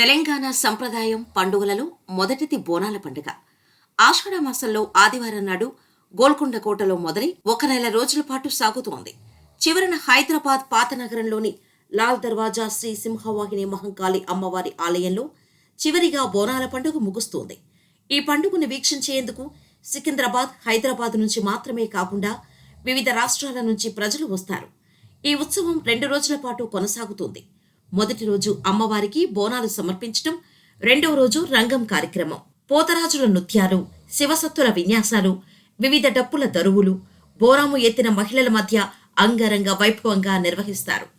తెలంగాణ సంప్రదాయం పండుగలలో మొదటిది బోనాల పండుగ. ఆషాఢ మాసంలో ఆదివారం నాడు గోల్కొండ కోటలో మొదలై 1 నెల రోజుల పాటు సాగుతోంది. చివరన హైదరాబాద్ పాత నగరంలోని లాల్ దర్వాజా శ్రీ సింహవాహిని మహంకాళి అమ్మవారి ఆలయంలో చివరిగా బోనాల పండుగ ముగుస్తోంది. ఈ పండుగను వీక్షించేందుకు సికింద్రాబాద్, హైదరాబాద్ నుంచి మాత్రమే కాకుండా వివిధ రాష్ట్రాల నుంచి ప్రజలు వస్తారు. ఈ ఉత్సవం 2 రోజుల పాటు కొనసాగుతుంది. మొదటి రోజు అమ్మవారికి బోనాలు సమర్పించడం, రెండవ రోజు రంగం కార్యక్రమం, పోతరాజుల నృత్యాలు, శివసత్తుల విన్యాసాలు, వివిధ డప్పుల దరువులు, బోనాము ఎత్తిన మహిళల మధ్య అంగరంగ వైభవంగా నిర్వహిస్తారు.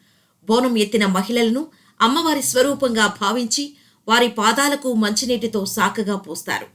బోనం ఎత్తిన మహిళలను అమ్మవారి స్వరూపంగా భావించి వారి పాదాలకు మంచినీటితో సాకగా పోస్తారు.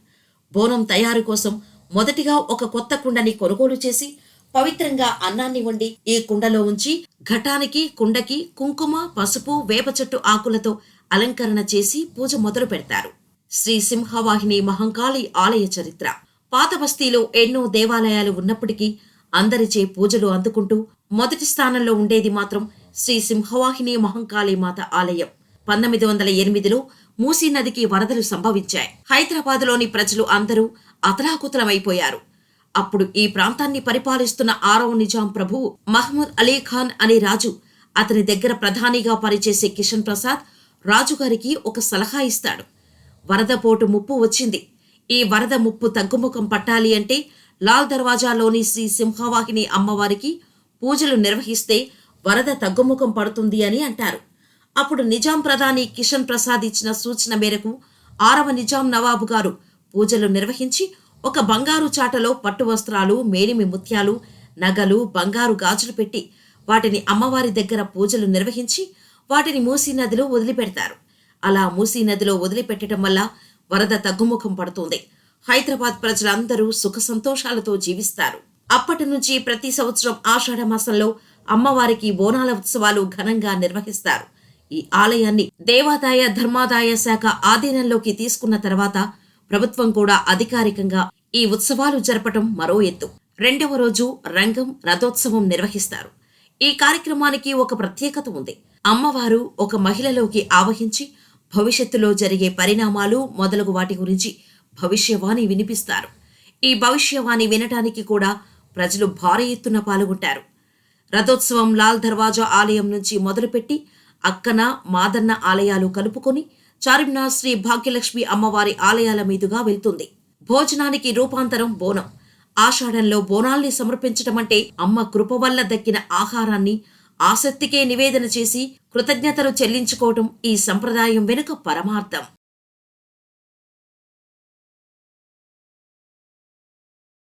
బోనం తయారు కోసం మొదటిగా ఒక కొత్త కుండని కొనుగోలు చేసి పవిత్రంగా అన్నాన్ని వండి ఈ కుండలో ఉంచి ఘటానికి, కుండకి కుంకుమ, పసుపు, వేప చెట్టు ఆకులతో అలంకరణ చేసి పూజ మొదలు పెడతారు. శ్రీ సింహవాహిని మహంకాళి ఆలయ చరిత్ర. పాత బస్తీలో ఎన్నో దేవాలయాలు ఉన్నప్పటికీ అందరిచే పూజలు అందుకుంటూ మొదటి స్థానంలో ఉండేది మాత్రం శ్రీ సింహవాహిని మహంకాళి మాత ఆలయం. 1908లో మూసీ నదికి వరదలు సంభవించాయి. హైదరాబాద్లోని ప్రజలు అందరూ అతలాకుతలమైపోయారు. అప్పుడు ఈ ప్రాంతాన్ని పరిపాలిస్తున్న 6వ నిజాం ప్రభువు మహ్మూద్ అలీ ఖాన్ అనే రాజు, అతని దగ్గర ప్రధానిగా పనిచేసే కిషన్ ప్రసాద్ రాజుగారికి ఒక సలహా ఇస్తాడు. వరద పోటు ముప్పు వచ్చింది. ఈ వరద ముప్పు తగ్గుముఖం పట్టాలి అంటే లాల్ దర్వాజాలోని శ్రీ సింహవాహిని అమ్మవారికి పూజలు నిర్వహిస్తే వరద తగ్గుముఖం పడుతుంది అని అంటారు. అప్పుడు నిజాం ప్రధాని కిషన్ ప్రసాద్ ఇచ్చిన సూచన మేరకు 6వ నిజాం నవాబు గారు పూజలు నిర్వహించి ఒక బంగారు చాటలో పట్టు వస్త్రాలు, మేలిమి ముత్యాలు, నగలు, బంగారు గాజులు పెట్టి వాటిని అమ్మవారి దగ్గర పూజలు నిర్వహించి వాటిని మూసీ నదిలో వదిలిపెడతారు. అలా మూసీ నదిలో వదిలిపెట్టడం వల్ల వరద తగ్గుముఖం పడుతుంది. హైదరాబాద్ ప్రజలందరూ సుఖ సంతోషాలతో జీవిస్తారు. అప్పటి నుంచి ప్రతి సంవత్సరం ఆషాఢ మాసంలో అమ్మవారికి బోనాల ఉత్సవాలు ఘనంగా నిర్వహిస్తారు. ఈ ఆలయాన్ని దేవాదాయ ధర్మాదాయ శాఖ ఆధీనంలోకి తీసుకున్న తర్వాత ప్రభుత్వం కూడా అధికారికంగా ఈ ఉత్సవాలు జరపటం మరో ఎత్తు. రెండవ రోజు రంగం, రథోత్సవం నిర్వహిస్తారు. ఈ కార్యక్రమానికి ఒక ప్రత్యేకత ఉంది. అమ్మవారు ఒక మహిళలోకి ఆవహించి భవిష్యత్తులో జరిగే పరిణామాలు మొదలగు వాటి గురించి భవిష్యవాణి వినిపిస్తారు. ఈ భవిష్యవాణి వినటానికి కూడా ప్రజలు భారీ ఎత్తున పాల్గొంటారు. రథోత్సవం లాల్ దర్వాజా ఆలయం నుంచి మొదలుపెట్టి అక్కన, మాదన్న ఆలయాలు కలుపుకొని చార్మినార్ శ్రీ భాగ్యలక్ష్మి అమ్మవారి ఆలయాల మీదుగా వెళ్తుంది. భోజనానికి రూపాంతరం బోనం. ఆషాఢంలో బోనాల్ని సమర్పించటం అంటే అమ్మ కృప వల్ల దక్కిన ఆహారాన్ని ఆసక్తికే నివేదన చేసి కృతజ్ఞతలు చెల్లించుకోవటం ఈ సంప్రదాయం వెనుక పరమార్థం.